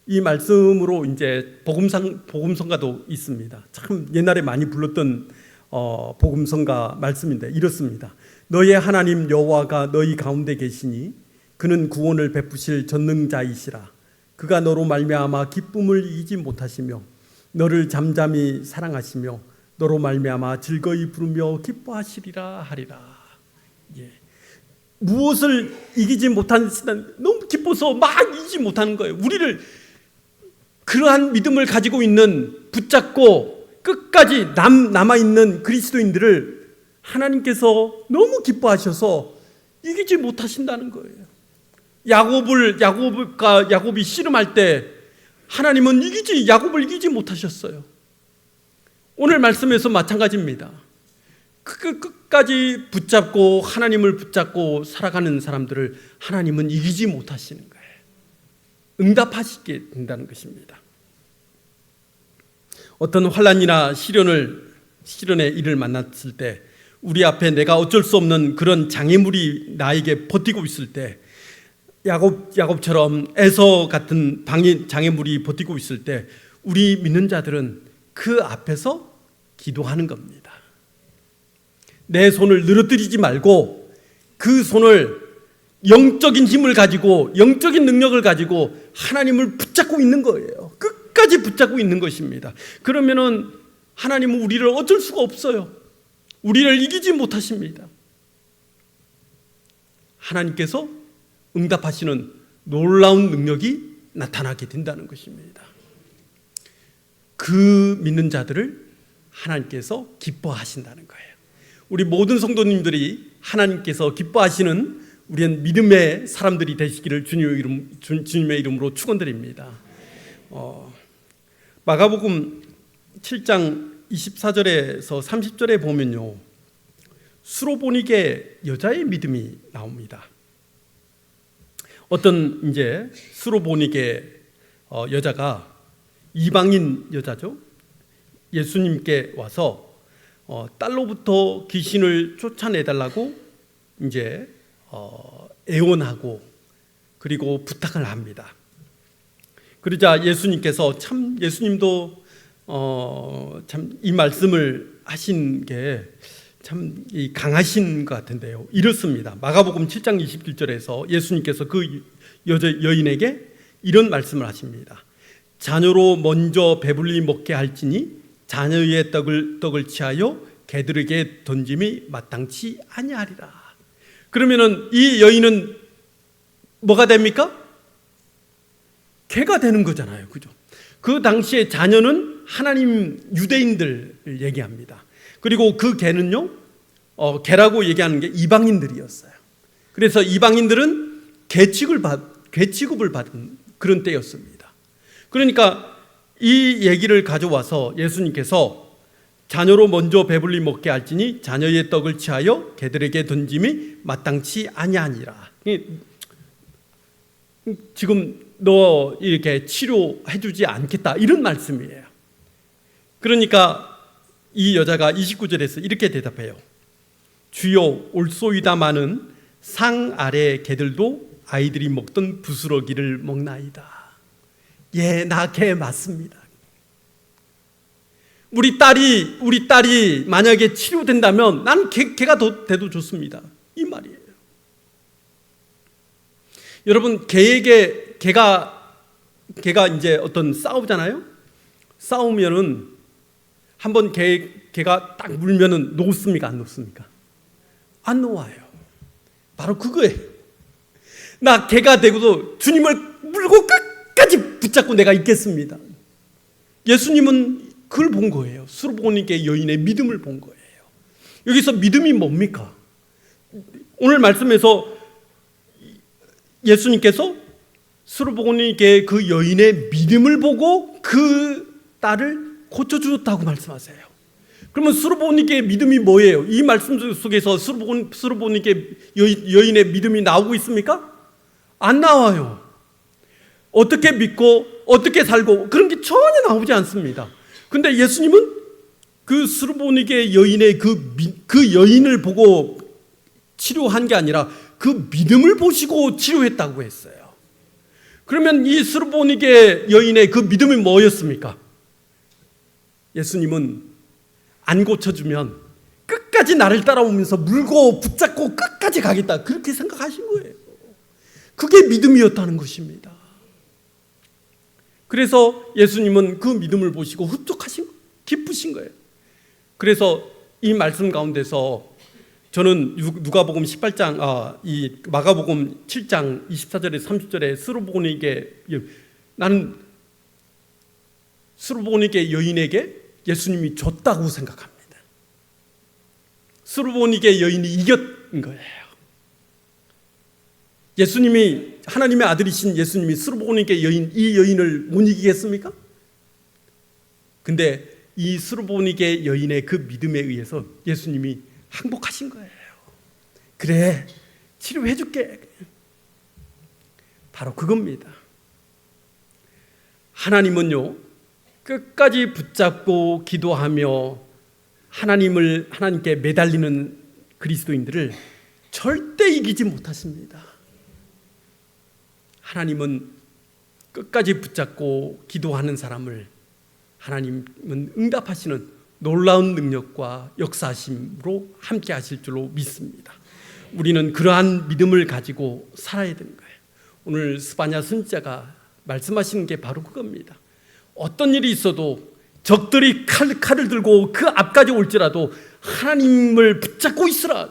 Speaker 2: 이 말씀으로 이제 복음성가도 있습니다. 참 옛날에 많이 불렀던 복음성가 말씀인데 이렇습니다. 너의 하나님 여호와가 너희 가운데 계시니 그는 구원을 베푸실 전능자이시라. 그가 너로 말미암아 기쁨을 이기지 못하시며 너를 잠잠히 사랑하시며 너로 말미암아 즐거이 부르며 기뻐하시리라 하리라. 예. 무엇을 이기지 못하시는, 너무 기뻐서 막 이기지 못하는 거예요. 우리를 그러한 믿음을 가지고 있는, 붙잡고 끝까지 남아있는 그리스도인들을 하나님께서 너무 기뻐하셔서 이기지 못하신다는 거예요. 야곱이 씨름할 때 하나님은 야곱을 이기지 못하셨어요. 오늘 말씀에서 마찬가지입니다. 끝까지 붙잡고 하나님을 붙잡고 살아가는 사람들을 하나님은 이기지 못하시는 거예요. 응답하시게 된다는 것입니다. 어떤 환난이나 시련의 일을 만났을 때, 우리 앞에 내가 어쩔 수 없는 그런 장애물이 나에게 버티고 있을 때, 야곱처럼 에서 같은 장애물이 버티고 있을 때, 우리 믿는 자들은 그 앞에서 기도하는 겁니다. 내 손을 늘어뜨리지 말고 그 손을 영적인 힘을 가지고, 영적인 능력을 가지고 하나님을 붙잡고 있는 거예요. 끝까지 붙잡고 있는 것입니다. 그러면은 하나님은 우리를 어쩔 수가 없어요. 우리를 이기지 못하십니다. 하나님께서 응답하시는 놀라운 능력이 나타나게 된다는 것입니다. 그 믿는 자들을 하나님께서 기뻐하신다는 거예요. 우리 모든 성도님들이 하나님께서 기뻐하시는 우리는 믿음의 사람들이 되시기를 주님의 이름으로 축원드립니다. 마가복음 7장 24절에서 30절에 보면요, 수로보니게 여자의 믿음이 나옵니다. 어떤 이제 수로보니게 여자가, 이방인 여자죠. 예수님께 와서 딸로부터 귀신을 쫓아내달라고 이제 애원하고 그리고 부탁을 합니다. 그러자 예수님께서, 참 예수님도 참 이 말씀을 하신 게 참 강하신 것 같은데요. 이렇습니다. 마가복음 7장 27절에서 예수님께서 그 여인에게 이런 말씀을 하십니다. 자녀로 먼저 배불리 먹게 할지니 자녀의 떡을 취하여 개들에게 던짐이 마땅치 아니하리라. 그러면은 이 여인은 뭐가 됩니까? 개가 되는 거잖아요. 그죠? 그 당시에 자녀는 하나님 유대인들을 얘기합니다. 그리고 그 개는요, 개라고 얘기하는 게 이방인들이었어요. 그래서 이방인들은 개 취급을 받은 그런 때였습니다. 그러니까 이 얘기를 가져와서 예수님께서 자녀로 먼저 배불리 먹게 할지니 자녀의 떡을 취하여 개들에게 던짐이 마땅치 아니하니라. 지금 너 이렇게 치료해주지 않겠다, 이런 말씀이에요. 그러니까 이 여자가 29절에서 이렇게 대답해요. 주여, 올소이다마는 상 아래 개들도 아이들이 먹던 부스러기를 먹나이다. 예, 나 개 맞습니다. 우리 딸이 만약에 치료된다면 난 개가 더 돼도 좋습니다, 이 말이에요. 여러분, 개가 이제 어떤 싸우잖아요. 싸우면은 한번 개가 딱 물면은 놓습니까, 안 놓습니까? 안 놓아요. 바로 그거예요. 나 개가 되고도 주님을 물고 끝까지 붙잡고 내가 있겠습니다. 예수님은 그걸 본 거예요. 수로보니게 여인의 믿음을 본 거예요. 여기서 믿음이 뭡니까? 오늘 말씀에서 예수님께서 수로보니게 그 여인의 믿음을 보고 그 딸을 고쳐주었다고 말씀하세요. 그러면 수로보니게 믿음이 뭐예요? 이 말씀 속에서 수로보니게 여인의 믿음이 나오고 있습니까? 안 나와요. 어떻게 믿고 어떻게 살고 그런 게 전혀 나오지 않습니다. 근데 예수님은 그 수르보니게 여인의 그 여인을 보고 치료한 게 아니라 그 믿음을 보시고 치료했다고 했어요. 그러면 이 수르보니게 여인의 그 믿음이 뭐였습니까? 예수님은 안 고쳐주면 끝까지 나를 따라오면서 물고 붙잡고 끝까지 가겠다, 그렇게 생각하신 거예요. 그게 믿음이었다는 것입니다. 그래서 예수님은 그 믿음을 보시고 흡족하신 거예요. 기쁘신 거예요. 그래서 이 말씀 가운데서 저는 누가복음 18장, 이 마가복음 7장 24절에 30절에 나는 수르보니게 여인에게 예수님이 줬다고 생각합니다. 수르보니게 여인이 이겼던 거예요. 예수님이, 하나님의 아들이신 예수님이 수르보니게 이 여인을 못 이기겠습니까? 근데 이 수르보니게 여인의 그 믿음에 의해서 예수님이 항복하신 거예요. 그래, 치료해 줄게. 바로 그겁니다. 하나님은요, 끝까지 붙잡고 기도하며 하나님께 매달리는 그리스도인들을 절대 이기지 못하십니다. 하나님은 끝까지 붙잡고 기도하는 사람을 하나님은 응답하시는 놀라운 능력과 역사하심으로 함께 하실 줄로 믿습니다. 우리는 그러한 믿음을 가지고 살아야 되는 거예요. 오늘 스바냐 선지자가 말씀하시는 게 바로 그겁니다. 어떤 일이 있어도 적들이 칼을 들고 그 앞까지 올지라도 하나님을 붙잡고 있으라.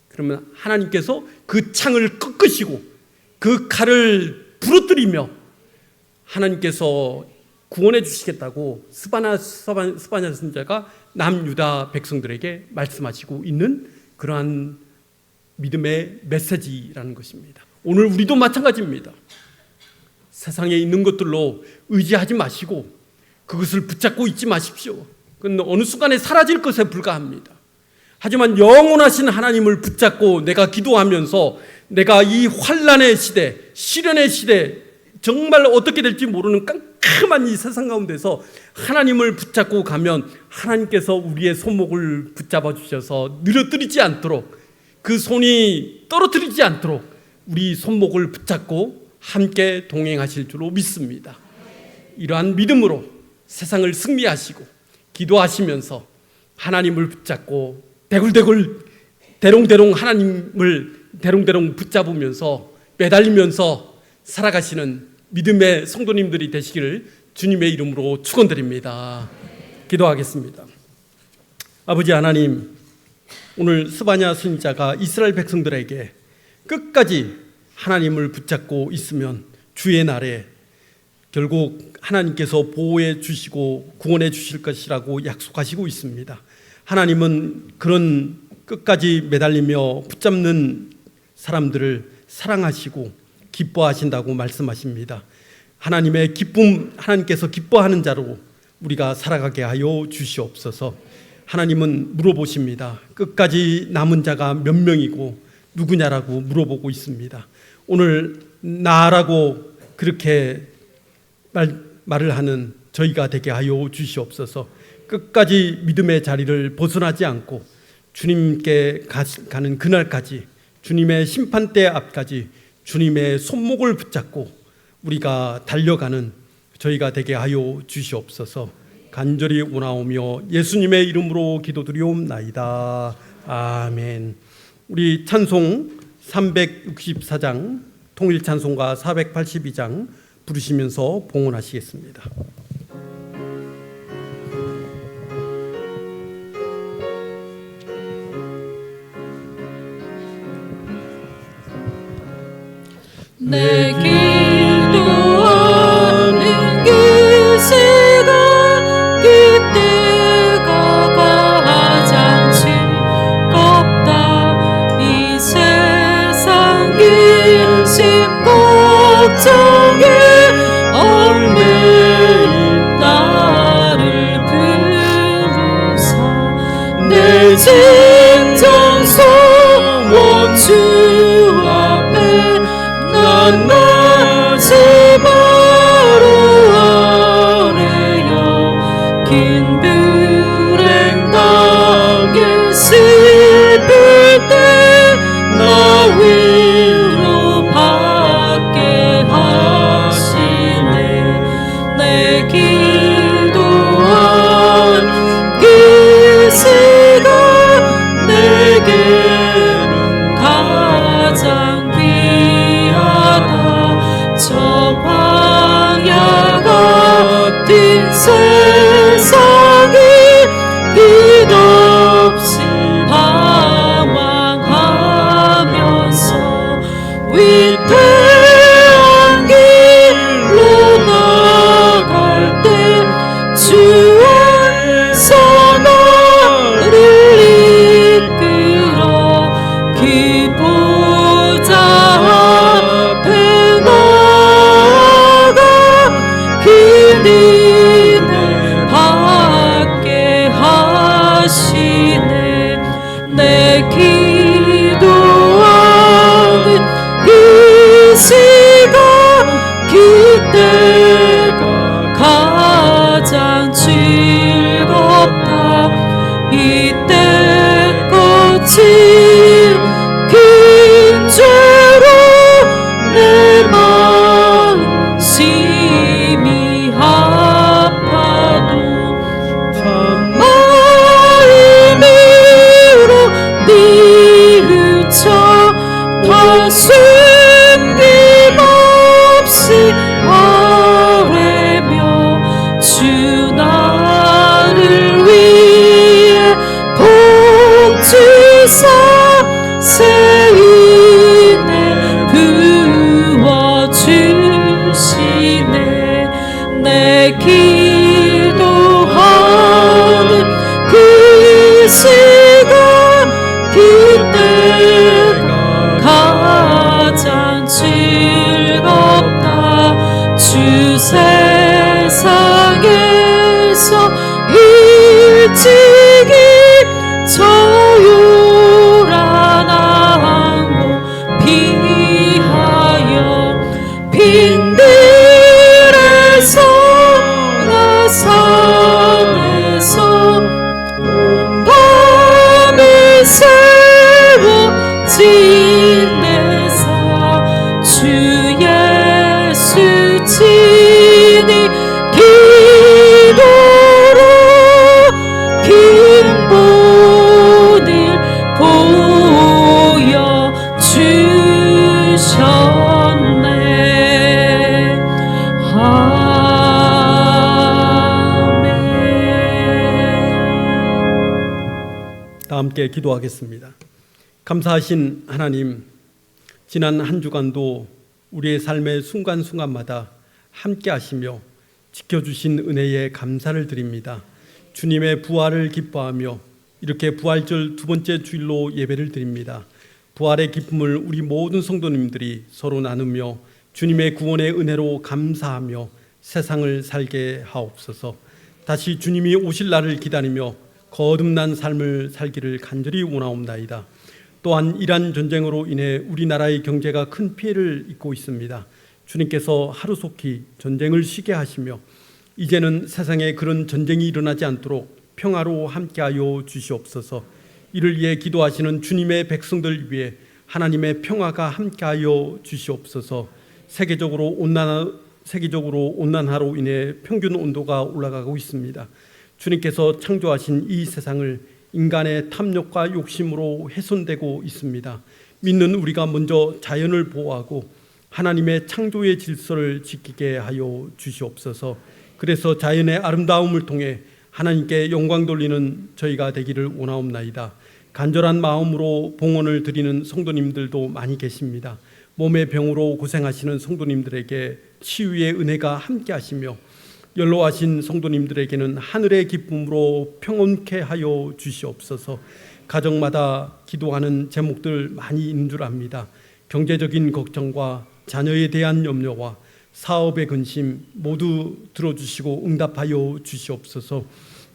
Speaker 2: 그러면 하나님께서 그 창을 꺾으시고 그 칼을 부러뜨리며 하나님께서 구원해 주시겠다고 스바냐 선지자가 남유다 백성들에게 말씀하시고 있는 그러한 믿음의 메시지라는 것입니다. 오늘 우리도 마찬가지입니다. 세상에 있는 것들로 의지하지 마시고 그것을 붙잡고 있지 마십시오. 그건 어느 순간에 사라질 것에 불과합니다. 하지만 영원하신 하나님을 붙잡고 내가 기도하면서 내가 이 환난의 시대, 시련의 시대, 정말 어떻게 될지 모르는 깜깜한 이 세상 가운데서 하나님을 붙잡고 가면 하나님께서 우리의 손목을 붙잡아 주셔서 늘어뜨리지 않도록, 그 손이 떨어뜨리지 않도록 우리 손목을 붙잡고 함께 동행하실 줄로 믿습니다. 이러한 믿음으로 세상을 승리하시고 기도하시면서 하나님을 붙잡고 대굴대굴 대롱대롱 하나님을 대롱대롱 붙잡으면서 매달리면서 살아가시는 믿음의 성도님들이 되시기를 주님의 이름으로 축원드립니다. 기도하겠습니다. 아버지 하나님, 오늘 스바냐 선지자가 이스라엘 백성들에게 끝까지 하나님을 붙잡고 있으면 주의 날에 결국 하나님께서 보호해 주시고 구원해 주실 것이라고 약속하시고 있습니다. 하나님은 그런 끝까지 매달리며 붙잡는 사람들을 사랑하시고 기뻐하신다고 말씀하십니다. 하나님의 기쁨, 하나님께서 기뻐하는 자로 우리가 살아가게 하여 주시옵소서. 하나님은 물어보십니다. 끝까지 남은 자가 몇 명이고 누구냐라고 물어보고 있습니다. 오늘 나라고 그렇게 말을 하는 저희가 되게 하여 주시옵소서. 끝까지 믿음의 자리를 벗어나지 않고 주님께 가는 그날까지, 주님의 심판대 앞까지 주님의 손목을 붙잡고 우리가 달려가는 저희가 되게 하여 주시옵소서. 간절히 원하오며 예수님의 이름으로 기도드리옵나이다. 아멘. 우리 찬송 364장 통일찬송가 482장 부르시면서 봉헌하시겠습니다.
Speaker 3: 내 기도하는 그 시간, 그때가 가장 즐겁다. 이 세상 근심 걱정에 얽매인 나를 부르사 내 진정 소원 주 앞에 난 낮에 광야 같은 세상이 끝없이 방황하면서 위태한 길로 나갈 때 주의 선언을 이끌어 그 보좌 앞에 나아가 그리를 받게 하시네. 내 기도하는 그 시간 그때가 가장 즐겁다. 이때 꽃이 큰 죄로 내 마음 심히 아파도 마음으로 뉘우쳐 다 숨김없이 아뢰며 주 나를 위해 복 주사 새 은혜 부어주시네. 내 기도하는 그 시간 그때가 가장 즐겁다. 주 세상에서 일찍이 저요란하고 피하여 빈들에서 나 산에서 밤을 세워 지내사 주 예수 친히 기도로 긴 본을 보여주셨네. 아멘.
Speaker 2: 다 함께 기도하겠습니다. 감사하신 하나님, 지난 한 주간도 우리의 삶의 순간순간마다 함께 하시며 지켜주신 은혜에 감사를 드립니다. 주님의 부활을 기뻐하며 이렇게 부활절 두 번째 주일로 예배를 드립니다. 부활의 기쁨을 우리 모든 성도님들이 서로 나누며 주님의 구원의 은혜로 감사하며 세상을 살게 하옵소서. 다시 주님이 오실 날을 기다리며 거듭난 삶을 살기를 간절히 원하옵나이다. 또한 이란 전쟁으로 인해 우리나라의 경제가 큰 피해를 입고 있습니다. 주님께서 하루속히 전쟁을 쉬게 하시며 이제는 세상에 그런 전쟁이 일어나지 않도록 평화로 함께하여 주시옵소서. 이를 위해 기도하시는 주님의 백성들 위해 하나님의 평화가 함께하여 주시옵소서. 세계적으로 온난화로 인해 평균 온도가 올라가고 있습니다. 주님께서 창조하신 이 세상을 인간의 탐욕과 욕심으로 훼손되고 있습니다. 믿는 우리가 먼저 자연을 보호하고 하나님의 창조의 질서를 지키게 하여 주시옵소서. 그래서 자연의 아름다움을 통해 하나님께 영광 돌리는 저희가 되기를 원하옵나이다. 간절한 마음으로 봉헌을 드리는 성도님들도 많이 계십니다. 몸의 병으로 고생하시는 성도님들에게 치유의 은혜가 함께 하시며 연로하신 성도님들에게는 하늘의 기쁨으로 평온케 하여 주시옵소서. 가정마다 기도하는 제목들 많이 있는 줄 압니다. 경제적인 걱정과 자녀에 대한 염려와 사업의 근심 모두 들어주시고 응답하여 주시옵소서.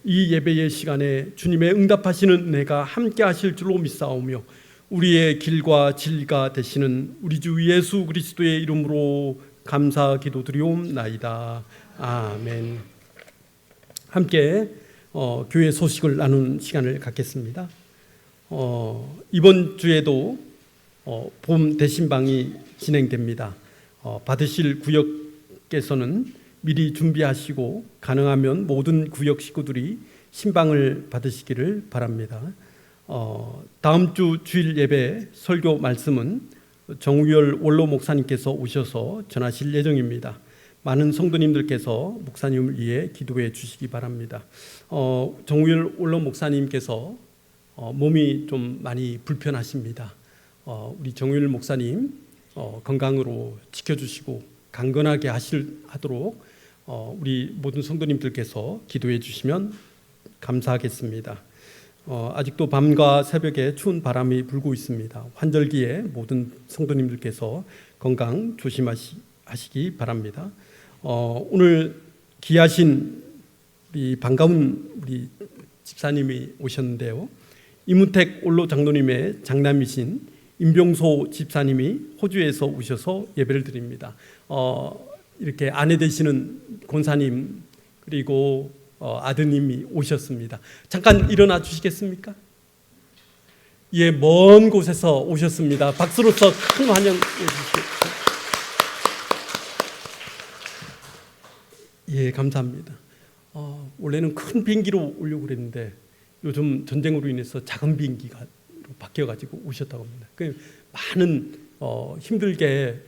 Speaker 2: 이 예배의 시간에 주님의 응답하시는 은혜가 함께 하실 줄로 믿사오며 우리의 길과 진리가 되시는 우리 주 예수 그리스도의 이름으로 감사 기도드리옵나이다. 아멘. 함께 교회 소식을 나누는 시간을 갖겠습니다. 이번 주에도 봄 대신방이 진행됩니다. 받으실 구역께서는 미리 준비하시고 가능하면 모든 구역 식구들이 신방을 받으시기를 바랍니다. 다음 주 주일 예배 설교 말씀은 정우열 원로 목사님께서 오셔서 전하실 예정입니다. 많은 성도님들께서 목사님을 위해 기도해 주시기 바랍니다. 정우열 원로 목사님께서 몸이 좀 많이 불편하십니다. 우리 정우열 목사님 건강으로 지켜주시고 강건하게 하도록 우리 모든 성도님들께서 기도해 주시면 감사하겠습니다. 아직도 밤과 새벽에 추운 바람이 불고 있습니다. 환절기에 모든 성도님들께서 건강 조심하시기 바랍니다. 오늘 귀하신 우리 반가운 우리 집사님이 오셨는데요. 이문택 원로 장로님의 장남이신 임병소 집사님이 호주에서 오셔서 예배를 드립니다. 이렇게 아내 되시는 권사님 그리고 아드님이 오셨습니다. 잠깐 일어나 주시겠습니까? 예, 먼 곳에서 오셨습니다. 박수로서 큰 환영해 주십시오. 예, 감사합니다. 원래는 큰 비행기로 오려고 그랬는데 요즘 전쟁으로 인해서 작은 비행기가 바뀌어가지고 오셨다고 합니다. 많은 힘들게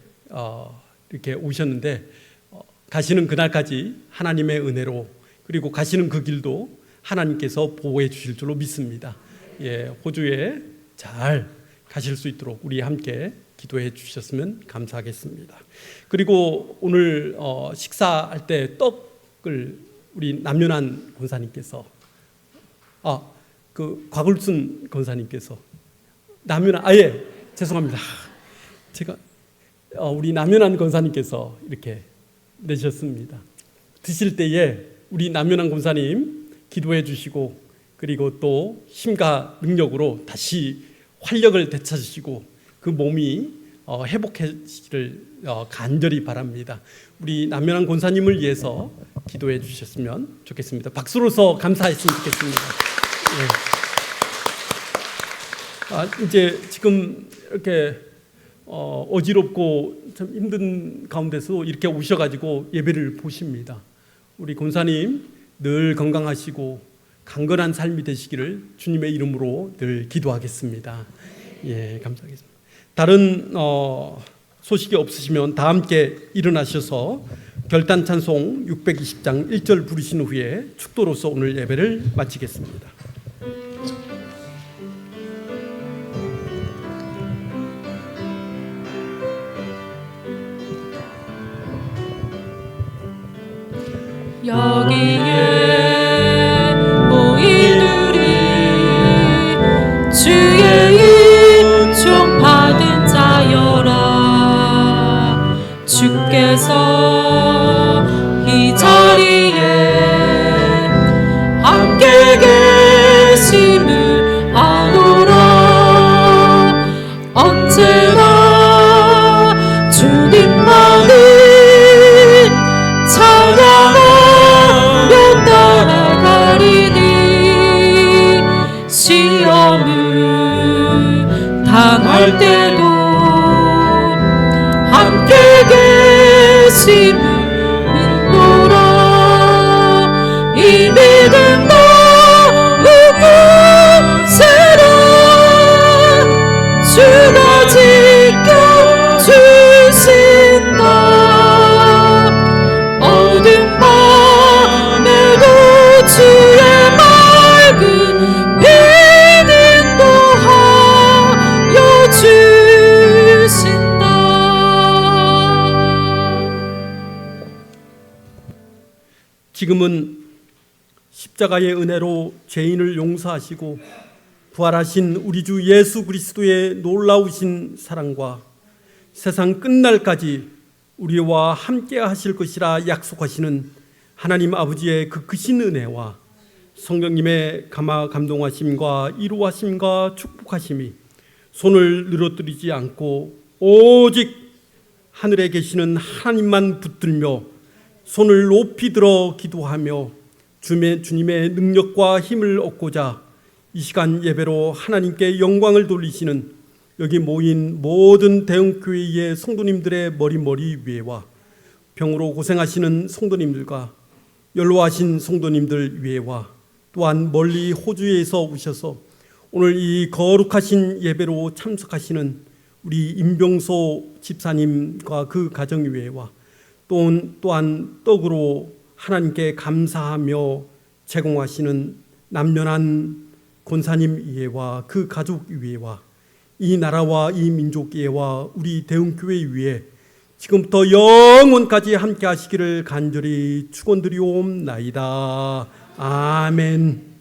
Speaker 2: 이렇게 오셨는데 가시는 그날까지 하나님의 은혜로 그리고 가시는 그 길도 하나님께서 보호해 주실 줄로 믿습니다. 예, 호주에 잘 가실 수 있도록 우리 함께 기도해 주셨으면 감사하겠습니다. 그리고 오늘 식사할 때 떡을 우리 남윤환 권사님께서 그 곽울순 권사님께서 예, 죄송합니다. 제가 우리 남윤환 권사님께서 이렇게 내셨습니다. 드실 때에 우리 남윤환 권사님 기도해 주시고 그리고 또 힘과 능력으로 다시 활력을 되찾으시고 그 몸이 회복하시기를 간절히 바랍니다. 우리 남윤환 권사님을 위해서 기도해 주셨으면 좋겠습니다. 박수로서 감사했으면 좋겠습니다. 예. 이제 지금 이렇게 어지럽고 참 힘든 가운데서 이렇게 오셔가지고 예배를 보십니다. 우리 권사님 늘 건강하시고 강건한 삶이 되시기를 주님의 이름으로 늘 기도하겠습니다. 예, 감사하겠습니다. 다른 소식이 없으시면 다 함께 일어나셔서 결단 찬송 620장 1절 부르신 후에 축도로서 오늘 예배를 마치겠습니다.
Speaker 3: 여기에 모이누리 주의 은총 받은 자여라 주께서 이 자리에 함께 계심을 아노라 언제나 주님만을 찬양하며 따라가리니 시험을 당할 때도 함께 계심을 믿노라 이 믿음 더욱 세라 주가 지켜주신다 어둠 밤에도 주의 맑은 빛 인도하여 주신다.
Speaker 2: 지금은 십자가의 은혜로 죄인을 용서하시고 부활하신 우리 주 예수 그리스도의 놀라우신 사랑과 세상 끝날까지 우리와 함께 하실 것이라 약속하시는 하나님 아버지의 그 크신 은혜와 성령님의 감동하심과 이루하심과 축복하심이 손을 늘어뜨리지 않고 오직 하늘에 계시는 하나님만 붙들며 손을 높이 들어 기도하며 주님의 능력과 힘을 얻고자 이 시간 예배로 하나님께 영광을 돌리시는 여기 모인 모든 대형교회의 성도님들의 머리 위에와 병으로 고생하시는 성도님들과 연로하신 성도님들 위에와 또한 멀리 호주에서 오셔서 오늘 이 거룩하신 예배로 참석하시는 우리 임병소 집사님과 그 가정 위에와 또한 떡으로 하나님께 감사하며 제공하시는 남연한 권사님 위에와 그 가족 위에와 이 나라와 이 민족 위에와 우리 대흥교회 위에 지금부터 영원까지 함께 하시기를 간절히 축원드리옵나이다. 아멘.